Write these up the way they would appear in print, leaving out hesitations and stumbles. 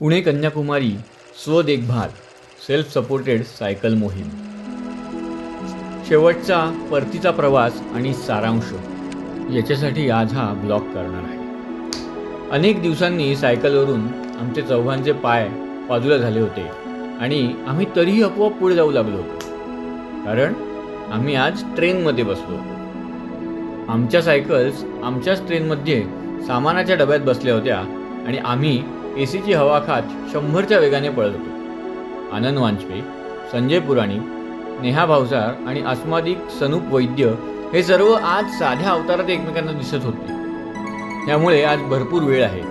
पुणे कन्याकुमारी स्वदेखभाल self supported cycle मोहीम. शेवटचा परतीचा प्रवास आणि सारांश याच्यासाठी आज हा ब्लॉग करणार आहे. अनेक दिवसांनी सायकलवरून आमचे चौघांचे पाय बाजूला झाले होते आणि आम्ही तरीही आपोआप पुढे जाऊ लागलो होतो, कारण आम्ही आज ट्रेनमध्ये बसलो होतो. आमच्या सायकल्स आमच्याच ट्रेनमध्ये सामानाच्या डब्यात बसल्या होत्या आणि आम्ही एसीची हवा खात 100च्या वेगाने पळत होतो. आनंद वांचपे, संजय पुराणिक, नेहा भावसार आणि अस्मादिक सनूप वैद्य हे सर्व आज साध्या अवतारात एकमेकांना दिसत होते. त्यामुळे आज भरपूर वेळ आहे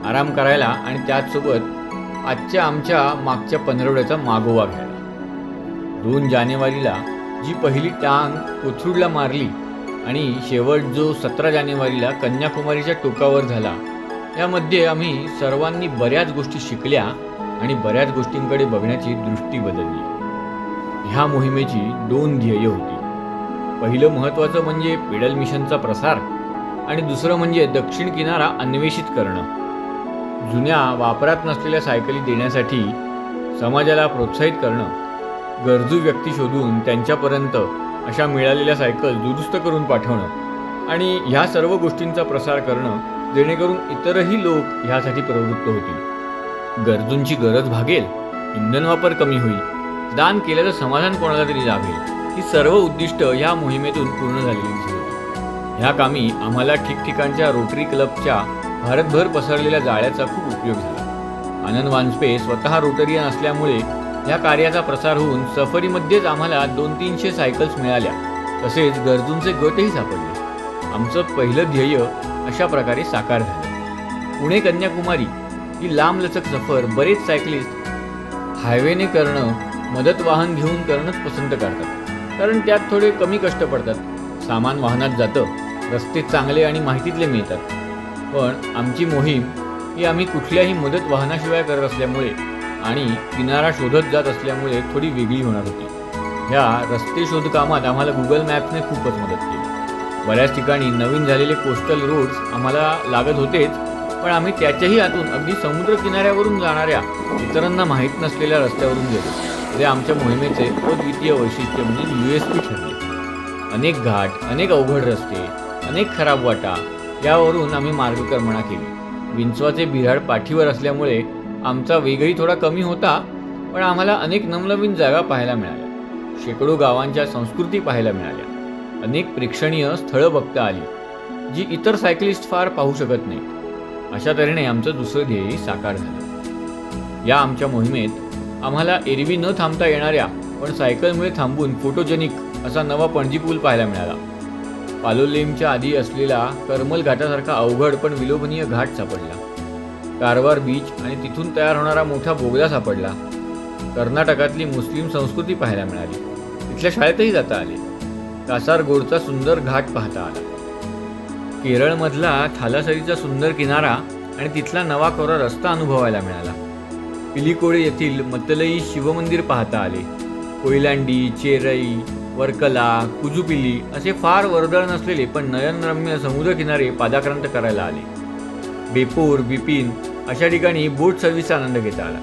आराम करायला आणि त्याचसोबत आजच्या आमच्या मागच्या पंधरवड्याचा मागोवा घ्यायला. 2 जानेवारीला जी पहिली टांग कोथरूडला मारली आणि शेवट जो 17 जानेवारीला कन्याकुमारीच्या टोकावर झाला, यामध्ये आम्ही सर्वांनी बऱ्याच गोष्टी शिकल्या आणि बऱ्याच गोष्टींकडे बघण्याची दृष्टी बदलली. ह्या मोहिमेची 2 ध्येय होती. पहिलं महत्त्वाचं म्हणजे पेडल मिशनचा प्रसार आणि दुसरं म्हणजे दक्षिण किनारा अन्वेषित करणं. जुन्या वापरात नसलेल्या सायकली देण्यासाठी समाजाला प्रोत्साहित करणं, गरजू व्यक्ती शोधून त्यांच्यापर्यंत अशा मिळालेल्या सायकल दुरुस्त करून पाठवणं आणि ह्या सर्व गोष्टींचा प्रसार करणं, जेणेकरून इतरही लोक ह्यासाठी प्रवृत्त होतील. गरजूंची गरज भागेल, इंधन वापर कमी होईल, दान केल्याचं समाधान कोणाला तरी लाभेल, ही सर्व उद्दिष्ट ह्या मोहिमेतून पूर्ण झालेली दिसत होती. ह्या कामी आम्हाला ठिकठिकाणच्या रोटरी क्लबच्या भारतभर पसरलेल्या जाळ्याचा खूप उपयोग झाला. आनंद वांचपे स्वतः रोटरियन असल्यामुळे ह्या कार्याचा प्रसार होऊन सफरीमध्येच आम्हाला 200-300 सायकल्स मिळाल्या. तसेच गरजूंचे गटही सापडले. आमचं पहिलं ध्येय अशा प्रकारे साकार झालं. पुणे कन्याकुमारी ही लांबलचक सफर बरेच सायकलिस्ट हायवेने करणं, मदत वाहन घेऊन करणंच पसंत करतात, कारण त्यात थोडे कमी कष्ट पडतात. सामान वाहनात जातं, रस्ते चांगले आणि माहितीतले मिळतात. पण आमची मोहीम ही आम्ही कुठल्याही मदत वाहनाशिवाय करत असल्यामुळे आणि किनारा शोधत जात असल्यामुळे थोडी वेगळी होणार होती. ह्या रस्ते शोधकामात आम्हाला गुगल मॅप्सने खूपच मदत केली. बऱ्याच ठिकाणी नवीन झालेले कोस्टल रोड्स आम्हाला लागत होतेच, पण आम्ही त्याच्याही आतून अगदी समुद्र किनाऱ्यावरून जाणाऱ्या इतरांना माहीत नसलेल्या रस्त्यावरून गेलो. जे आमच्या मोहिमेचे अद्वितीय वैशिष्ट्य म्हणजे USP ठरले. अनेक घाट, अनेक अवघड रस्ते, अनेक खराब वाटा यावरून आम्ही मार्गक्रमणा केली. विंचवाचे बिऱ्हाड पाठीवर असल्यामुळे आमचा वेगही थोडा कमी होता, पण आम्हाला अनेक नवनवीन जागा पाहायला मिळाल्या. शेकडो गावांच्या संस्कृती पाहायला मिळाल्या. अनेक प्रेक्षणीय स्थळं बघता आली, जी इतर सायकलिस्ट फार पाहू शकत नाहीत. अशा तऱ्हेने आमचं दुसरं ध्येय साकार झालं. या आमच्या मोहिमेत आम्हाला एरवी न थांबता येणाऱ्या पण सायकलमुळे थांबून फोटोजेनिक असा नवा पणजी पूल पाहायला मिळाला. पालोलेमच्या आधी असलेला करमल घाटासारखा अवघड पण विलोभनीय घाट सापडला. कारवार बीच आणि तिथून तयार होणारा मोठा बोगदा सापडला. कर्नाटकातली मुस्लिम संस्कृती पाहायला मिळाली. तिथल्या शाळेतही जाता आले. कासारगोडचा सुंदर घाट पाहता आला. केरळमधला थालासरीचा सुंदर किनारा आणि तिथला नवा कोरा रस्ता अनुभवायला मिळाला. पिलिकोळे येथील मतलई शिवमंदिर पाहता आले. कोयलांडी, चेरई, वर्कला, कुजुपिली असे फार वर्दळ नसलेले पण नयनरम्य समुद्रकिनारे पादाक्रांत करायला आले. बेपोर, बिपिन अशा ठिकाणी बोट सर्व्हिसचा आनंद घेता आला.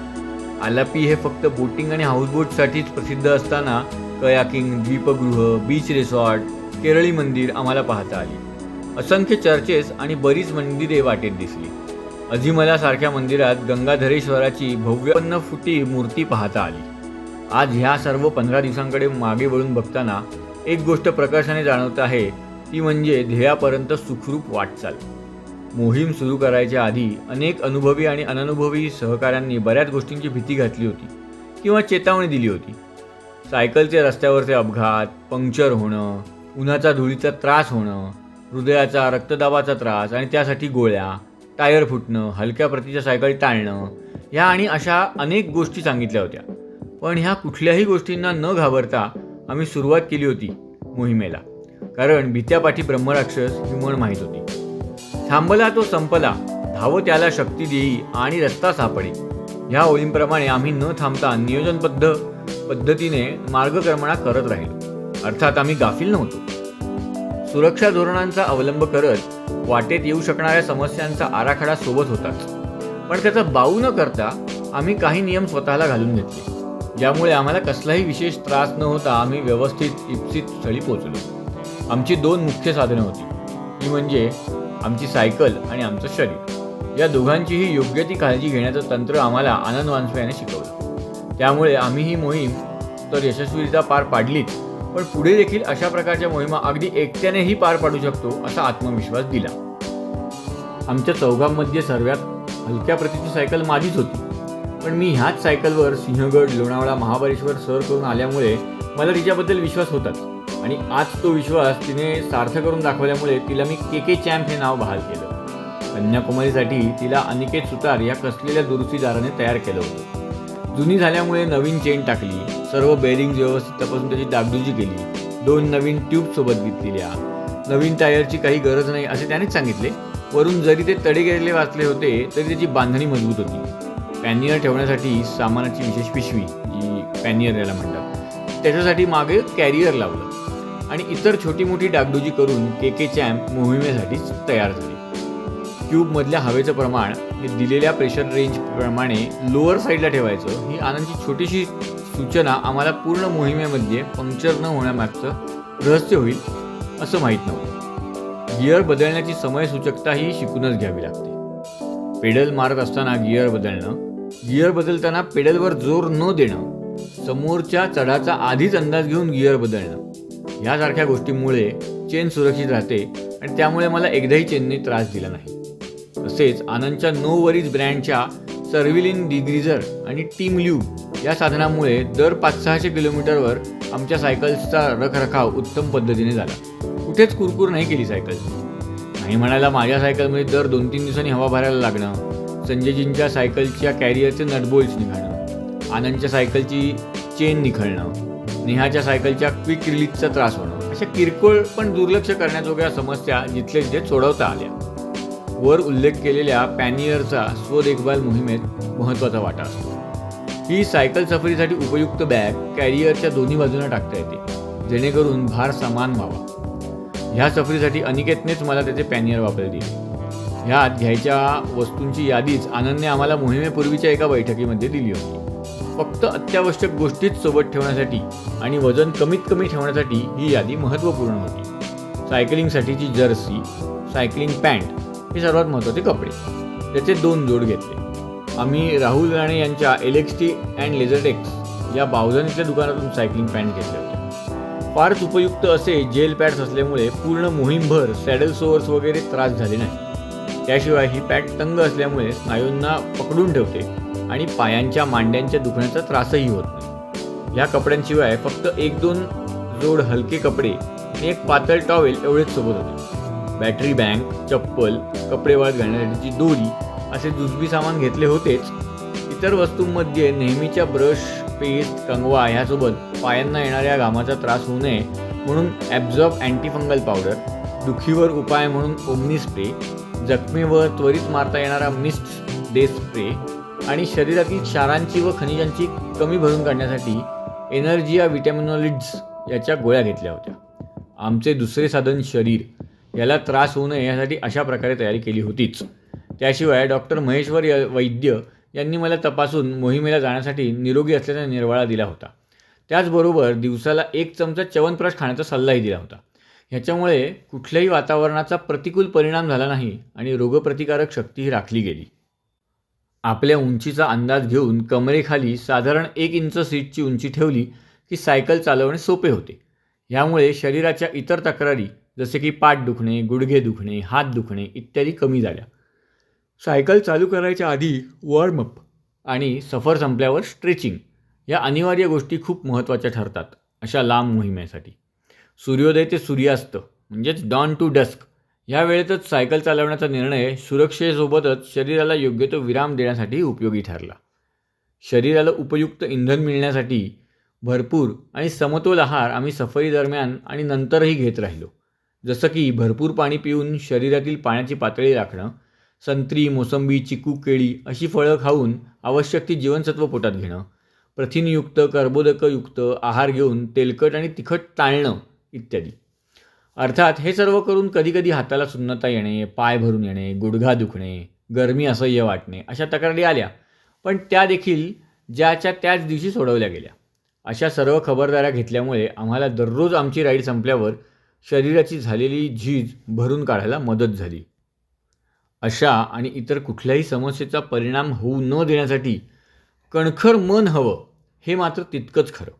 आलापी हे फक्त बोटिंग आणि हाऊसबोटसाठीच प्रसिद्ध असताना कयाकिंग, द्वीपगृह, बीच रिसॉर्ट, केरळी मंदिर आम्हाला पाहता आली. असंख्य चर्चेस आणि बरीच मंदिरे वाटेत दिसली. अजिमलासारख्या मंदिरात गंगाधरेश्वराची भव्य 50 फुटी मूर्ती पाहता आली. आज ह्या सर्व 15 दिवसांकडे मागे वळून बघताना एक गोष्ट प्रकर्षाने जाणवत आहे, ती म्हणजे ध्येयापर्यंत सुखरूप वाटचाल. मोहीम सुरू करायच्या आधी अनेक अनुभवी आणि अननुभवी सहकाऱ्यांनी बऱ्याच गोष्टींची भीती घातली होती किंवा चेतावणी दिली होती. सायकलचे रस्त्यावरचे अपघात, पंक्चर होणं, उन्हाचा धुळीचा त्रास होणं, हृदयाचा रक्तदाबाचा त्रास आणि त्यासाठी गोळ्या, टायर फुटणं, हलक्या प्रतीच्या सायकल टाळणं, ह्या आणि अशा अनेक गोष्टी सांगितल्या होत्या. पण ह्या कुठल्याही गोष्टींना न घाबरता आम्ही सुरुवात केली होती मोहिमेला, कारण भीत्यापाठी ब्रह्मराक्षस ही म्हण माहीत होती. थांबला तो संपला, धावो त्याला शक्ती देई आणि रस्ता सापडे. ह्या ओळींप्रमाणे आम्ही न थांबता नियोजनबद्ध पद्धतीने मार्गक्रमणा करत राहिलो. अर्थात आम्ही गाफील नव्हतो. सुरक्षा धोरणांचा अवलंब करत वाटेत येऊ शकणाऱ्या समस्यांचा आराखडा सोबत होताच, पण त्याचा बाऊ न करता आम्ही काही नियम स्वतःला घालून घेतले, ज्यामुळे आम्हाला कसलाही विशेष त्रास न होता आम्ही व्यवस्थित इप्सित स्थळी पोहोचलो. आमची 2 मुख्य साधनं होती, ती म्हणजे आमची सायकल आणि आमचं शरीर. या दोघांचीही योग्य ती काळजी घेण्याचं तंत्र आम्हाला आनंद वानसो याने शिकवलं. त्यामुळे आम्ही ही मोहीम तर यशस्वीरित्या पार पाडलीच, पण पुढे देखील अशा प्रकारच्या मोहिमा अगदी एकट्यानेही पार पाडू शकतो असा आत्मविश्वास दिला. आमच्या चौघांमध्ये सर्वात हलक्या प्रतीची सायकल माझीच होती, पण मी ह्याच सायकलवर सिंहगड, लोणावळा, महाबळेश्वर सर करून आल्यामुळे मला तिच्याबद्दल विश्वास होताच. आणि आज तो विश्वास तिने सार्थ करून दाखवल्यामुळे तिला मी के चॅम्प हे नाव बहाल केलं. कन्याकुमारीसाठी तिला अनिकेत सुतार या कसलेल्या दुरुस्तीदाराने तयार केलं होतं. जुनी झाल्यामुळे नवीन चेन टाकली, सर्व बेरिंग्ज व्यवस्थित तपासून त्याची डागडुजी केली, 2 नवीन ट्यूब सोबत घेतलेल्या, नवीन टायरची काही गरज नाही असे त्यानेच सांगितले. वरून जरी ते तडे गेलेले वाचले होते तरी त्याची बांधणी मजबूत होती. पॅनियर ठेवण्यासाठी सामानाची विशेष पिशवी, जी पॅनियर याला म्हणतात, त्याच्यासाठी मागे कॅरियर लावलं आणि इतर छोटी मोठी डागडुजी करून के चॅम्प मोहिमेसाठीच तयार झाली. ट्यूबमधल्या हवेचं प्रमाण हे दिलेल्या प्रेशर रेंजप्रमाणे लोअर साईडला ठेवायचं, ही आनंदची छोटीशी सूचना आम्हाला पूर्ण मोहिमेमध्ये पंक्चर न होण्यामागचं रहस्य होईल असं माहीत नव्हतं. गिअर बदलण्याची समयसूचकताही शिकूनच घ्यावी लागते. पेडल मारत असताना गिअर बदलणं, गिअर बदलताना पेडलवर जोर न देणं, समोरच्या चढाचा आधीच अंदाज घेऊन गिअर बदलणं, यासारख्या गोष्टींमुळे चेन सुरक्षित राहते आणि त्यामुळे मला एकदाही चेनने त्रास दिला नाही. तसेच आनंदच्या नो वरीज ब्रँडच्या सर्व्हिलिन डिग्रीजर आणि टीम ल्यूब या साधनामुळे दर 500-600 किलोमीटरवर आमच्या सायकल्सचा रखरखाव उत्तम पद्धतीने झाला. कुठेच कुरकुर नाही केली सायकल. नाही म्हणायला माझ्या सायकलमध्ये दर 2-3 दिवसांनी हवा भरायला लागणं, संजयजींच्या सायकलच्या कॅरियरचे नटबोल्ट्स निघाणं, आनंदच्या सायकलची चेन निखळणं, नेहाच्या सायकलच्या क्विक रिलीजचा त्रास होणं, अशा किरकोळ पण दुर्लक्ष करण्याजोग्या समस्या जिथले तिथे सोडवता आल्या. वर उल्लेख केलेल्या पॅनियरचा स्वदेखभाल मोहिमेत महत्त्वाचा वाटा असतो. ही सायकल सफरीसाठी उपयुक्त बॅग कॅरियरच्या दोन्ही बाजूंना टाकता येते, जेणेकरून भार समान व्हावा. ह्या सफरीसाठी अनिकेतनेच मला त्याचे पॅनियर वापरायला दिले. ह्यात घ्यायच्या वस्तूंची यादीच आनंदने आम्हाला मोहिमेपूर्वीच्या एका बैठकीमध्ये दिली होती. फक्त अत्यावश्यक गोष्टीच सोबत ठेवण्यासाठी आणि वजन कमीत कमी ठेवण्यासाठी ही यादी महत्त्वपूर्ण होती. सायकलिंगसाठीची जर्सी, सायकलिंग पॅन्ट हे सर्वात महत्त्वाचे कपडे, त्याचे 2 जोड घेतले. आम्ही राहुल राणे यांच्या एलेक्स्टी अँड लेझरटेक्स या बावधनीतल्या दुकानातून सायकलिंग पॅन्ट घेतल्या होत्या. फारच उपयुक्त असे जेल पॅड्स असल्यामुळे पूर्ण मोहीमभर सॅडल सोअर्स वगैरे त्रास झाले नाही. त्याशिवाय ही पॅड तंग असल्यामुळे स्नायूंना पकडून ठेवते आणि पायांच्या मांड्यांच्या दुखण्याचा त्रासही होत नाही. ह्या कपड्यांशिवाय फक्त 1-2 जोड हलके कपडे आणि एक पातळ टॉवेल एवढेच सोबत होते. बॅटरी बँक, चप्पल, कपडे वाळत घालण्यासाठीची दोरी असे जुजबी सामान घेतले होतेच. इतर वस्तूंमध्ये नेहमीच्या ब्रश, पेस्ट, कंगवा ह्यासोबत पायांना येणाऱ्या घामाचा त्रास होऊ नये म्हणून ॲब्झॉर्ब अँटीफंगल पावडर, दुखीवर उपाय म्हणून ओमनी स्प्रे, जखमेवर त्वरित मारता येणारा मिस्ट डे स्प्रे आणि शरीरातील क्षारांची व खनिजांची कमी भरून काढण्यासाठी एनर्जिया विटॅमिनॉलिड्स याच्या गोळ्या घेतल्या होत्या. आमचे दुसरे साधन शरीर, याला त्रास होऊ नये यासाठी अशा प्रकारे तयारी केली होतीच. त्याशिवाय डॉक्टर महेश्वर वैद्य यांनी मला तपासून मोहिमेला जाण्यासाठी निरोगी असल्याचा निर्वाळा दिला होता. त्याचबरोबर दिवसाला 1 चमचा च्यवनप्रकाश खाण्याचा सल्लाही दिला होता. ह्याच्यामुळे कुठल्याही वातावरणाचा प्रतिकूल परिणाम झाला नाही आणि रोगप्रतिकारक शक्तीही राखली गेली. आपल्या उंचीचा अंदाज घेऊन कमरेखाली साधारण 1 इंच सीटची उंची ठेवली की सायकल चालवणे सोपे होते. ह्यामुळे शरीराच्या इतर तक्रारी जसे की पाठ दुखणे, गुडघे दुखणे, हात दुखणे इत्यादी कमी झाल्या. सायकल चालू करायच्या आधी वॉर्मअप आणि सफर संपल्यावर स्ट्रेचिंग या अनिवार्य गोष्टी खूप महत्त्वाच्या ठरतात अशा लांब मोहिमेसाठी. सूर्योदय ते सूर्यास्त म्हणजेच डॉन टू डस्क या वेळेतच सायकल चालवण्याचा निर्णय सुरक्षेसोबतच शरीराला योग्य तो विराम देण्यासाठी उपयोगी ठरला. शरीराला उपयुक्त इंधन मिळण्यासाठी भरपूर आणि समतोल आहार आम्ही सफरी दरम्यान आणि नंतरही घेत राहिलो. जसं की भरपूर पाणी पिऊन शरीरातील पाण्याची पातळी राखणं, संत्री, मोसंबी, चिकू, केळी अशी फळं खाऊन आवश्यक ती जीवनसत्व पोटात घेणं, प्रथिनयुक्त, कर्बोदकयुक्त आहार घेऊन तेलकट आणि तिखट टाळणं इत्यादी. अर्थात हे सर्व करून कधीकधी हाताला सुन्नता येणे, पाय भरून येणे, गुडघा दुखणे, गरमी असह्य वाटणे अशा तक्रारी आल्या, पण त्या देखील ज्याच्या त्याच दिवशी सोडवल्या गेल्या. अशा सर्व खबरदाऱ्या घेतल्यामुळे आम्हाला दररोज आमची राईड संपल्यावर शरीराची झालेली झीज भरून काढायला मदत झाली. अशा आणि इतर कुठल्याही समस्येचा परिणाम होऊ न देण्यासाठी कणखर मन हवं, हे मात्र तितकंच खरं.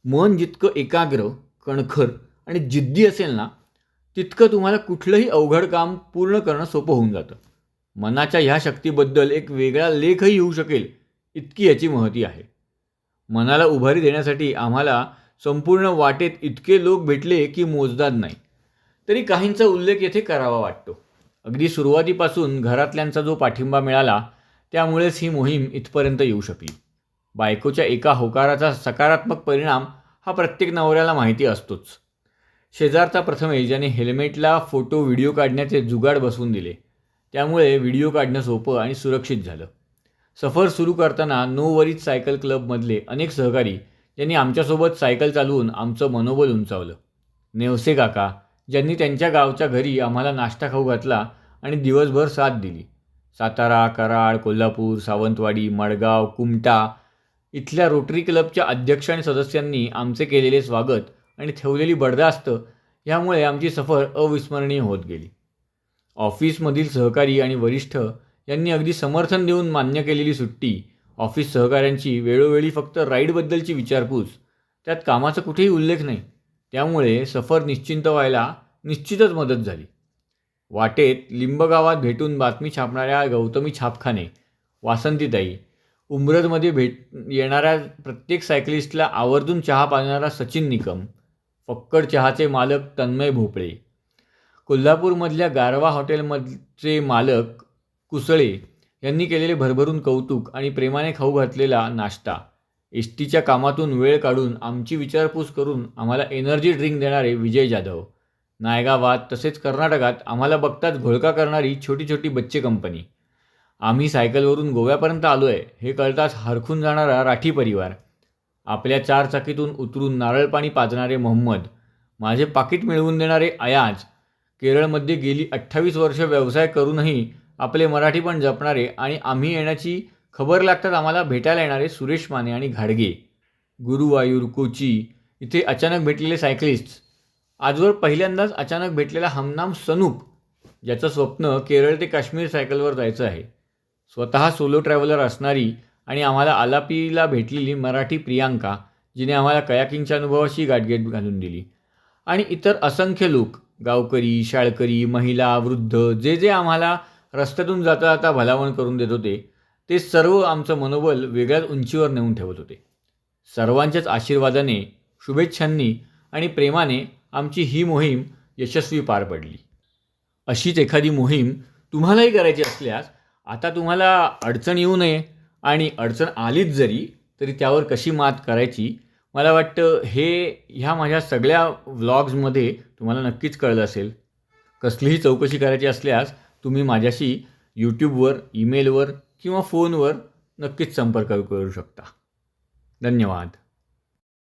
मन जितकं एकाग्र, कणखर आणि जिद्दी असेल ना, तितकं तुम्हाला कुठलंही अवघड काम पूर्ण करणं सोपं होऊन जातं. मनाच्या ह्या शक्तीबद्दल एक वेगळा लेखही येऊ शकेल, इतकी याची महती आहे. मनाला उभारी देण्यासाठी आम्हाला संपूर्ण वाटेत इतके लोक भेटले की मोजदाद नाही. तरी काहींचा उल्लेख येथे करावा वाटतो. अगदी सुरुवातीपासून घरातल्यांचा जो पाठिंबा मिळाला, त्यामुळेच ही मोहीम इथपर्यंत येऊ शकली. बायकोच्या एका होकाराचा सकारात्मक परिणाम हा प्रत्येक नवऱ्याला माहिती असतोच. शेजारचा प्रथमेश ज्याने हेल्मेटला फोटो व्हिडिओ काढण्याचे जुगाड बसवून दिले, त्यामुळे व्हिडिओ काढणं सोपं आणि सुरक्षित झालं. सफर सुरू करताना नो वरीज सायकल क्लबमधले अनेक सहकारी ज्यांनी आमच्यासोबत सायकल चालवून आमचं मनोबल उंचावलं. नेवसे काका ज्यांनी त्यांच्या गावच्या घरी आम्हाला नाश्ता खाऊ घातला आणि दिवसभर साथ दिली. सातारा, कराड, कोल्हापूर, सावंतवाडी, मडगाव, कुमटा इथल्या रोटरी क्लबच्या अध्यक्ष आणि सदस्यांनी आमचे केलेले स्वागत आणि ठेवलेली बडदास्त यामुळे आमची सफर अविस्मरणीय होत गेली. ऑफिसमधील सहकारी आणि वरिष्ठ यांनी अगदी समर्थन देऊन मान्य केलेली सुट्टी, ऑफिस सहकाऱ्यांची वेळोवेळी फक्त राईडबद्दलची विचारपूस, त्यात कामाचा कुठेही उल्लेख नाही, त्यामुळे सफर निश्चिंत व्हायला निश्चितच मदत झाली. वाटेत लिंबगावात भेटून बातमी छापणाऱ्या गौतमी छापखाने, वासंतीताई, उंब्रजमध्ये येणाऱ्या प्रत्येक सायकलिस्टला आवर्जून चहा पाजणारा सचिन निकम, फक्कड चहाचे मालक तन्मय भोपळे, कोल्हापूरमधल्या गारवा हॉटेलमधचे मालक कुसळे यांनी केलेले भरभरून कौतुक आणि प्रेमाने खाऊ घातलेला नाश्ता, एस टीच्या कामातून वेळ काढून आमची विचारपूस करून आम्हाला एनर्जी ड्रिंक देणारे विजय जाधव, नायगावात तसेच कर्नाटकात आम्हाला बघताच घोळका करणारी छोटी छोटी बच्चे कंपनी, आम्ही सायकलवरून गोव्यापर्यंत आलो आहे हे कळताच हरखून जाणारा राठी परिवार, आपल्या चारचाकीतून उतरून नारळ पाणी पाजणारे मोहम्मद, माझे पाकिट मिळवून देणारे अयाज, केरळमध्ये गेली 28 वर्ष व्यवसाय करूनही आपले मराठी पण जपणारे आणि आम्ही येण्याची खबर लागतात आम्हाला भेटायला येणारे सुरेश माने आणि घाडगे, गुरुवायूर, कोची इथे अचानक भेटलेले सायकलिस्ट, आजवर पहिल्यांदाच अचानक भेटलेला हमनाम सनूप ज्याचं स्वप्न केरळ ते काश्मीर सायकलवर जायचं आहे, स्वतः सोलो ट्रॅव्हलर असणारी आणि आम्हाला आलापीला भेटलेली मराठी प्रियांका जिने आम्हाला कयाकिंगच्या अनुभवाशी गाठभेट घालून दिली, आणि इतर असंख्य लोक, गावकरी, शाळकरी, महिला, वृद्ध जे आम्हाला रस्त्यातून जाता जाता भलावण करून देत होते, ते सर्व आमचं मनोबल वेगळ्याच उंचीवर नेऊन ठेवत होते. सर्वांच्याच आशीर्वादाने, शुभेच्छांनी आणि प्रेमाने आमची ही मोहीम यशस्वी पार पडली. अशीच एखादी मोहीम तुम्हालाही करायची असल्यास आता तुम्हाला अडचण येऊ नये, आणि अडचण आलीच जरी तरी त्यावर कशी मात करायची, मला वाटतं ह्या माझ्या सगळ्या व्लॉग्समध्ये तुम्हाला नक्कीच कळलं असेल. कसलीही चौकशी करायची असल्यास तुम्ही माझ्याशी यूट्यूबवर, ईमेलवर किंवा फोनवर नक्कीच संपर्क करू शकता. धन्यवाद.